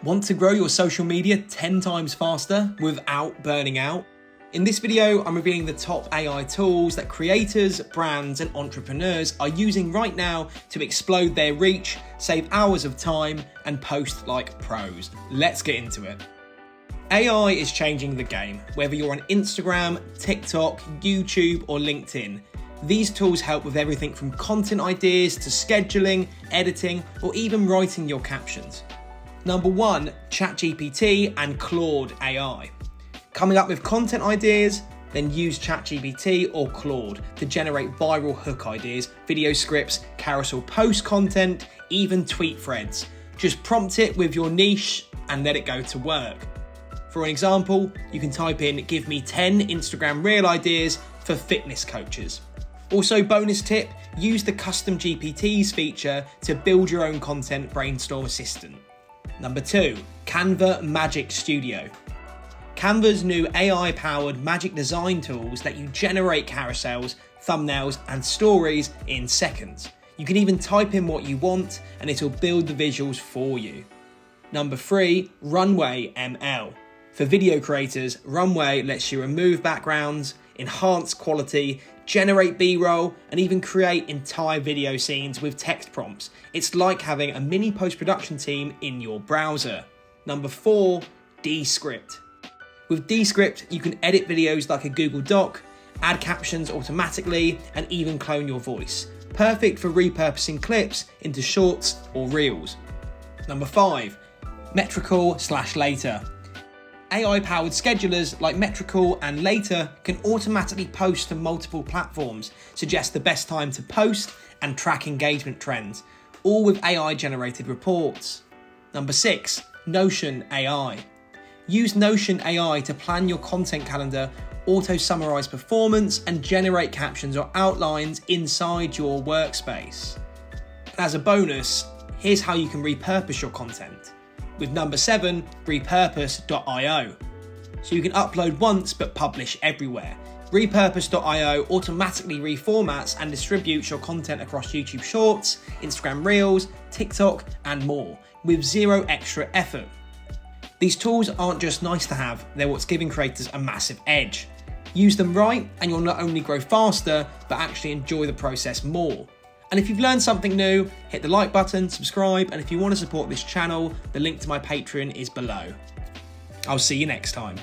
Want to grow your social media 10 times faster without burning out? In this video, I'm revealing the top AI tools that creators, brands, and entrepreneurs are using right now to explode their reach, save hours of time, and post like pros. Let's get into it. AI is changing the game, whether you're on Instagram, TikTok, YouTube, or LinkedIn. These tools help with everything from content ideas to scheduling, editing, or even writing your captions. Number 1, ChatGPT and Claude AI. Coming up with content ideas? Then use ChatGPT or Claude to generate viral hook ideas, video scripts, carousel post content, even tweet threads. Just prompt it with your niche and let it go to work. For an example, you can type in, "Give me 10 Instagram reel ideas for fitness coaches." Also, bonus tip, use the custom GPTs feature to build your own content brainstorm assistant. Number 2, Canva Magic Studio. Canva's new AI-powered magic design tools let you generate carousels, thumbnails, and stories in seconds. You can even type in what you want and it'll build the visuals for you. Number 3, Runway ML. For video creators, Runway lets you remove backgrounds, enhance quality, generate B-roll, and even create entire video scenes with text prompts. It's like having a mini post-production team in your browser. Number 4, Descript. With Descript, you can edit videos like a Google Doc, add captions automatically, and even clone your voice. Perfect for repurposing clips into shorts or reels. Number 5, Metricool/Later. AI-powered schedulers like Metricool and Later can automatically post to multiple platforms, suggest the best time to post, and track engagement trends, all with AI-generated reports. Number 6, Notion AI. Use Notion AI to plan your content calendar, auto-summarise performance, and generate captions or outlines inside your workspace. And as a bonus, here's how you can repurpose your content. With number 7, repurpose.io. So you can upload once but publish everywhere. Repurpose.io automatically reformats and distributes your content across YouTube Shorts, Instagram Reels, TikTok, and more, with zero extra effort. These tools aren't just nice to have, they're what's giving creators a massive edge. Use them right and you'll not only grow faster, but actually enjoy the process more. And if you've learned something new, hit the like button, subscribe, and if you want to support this channel, the link to my Patreon is below. I'll see you next time.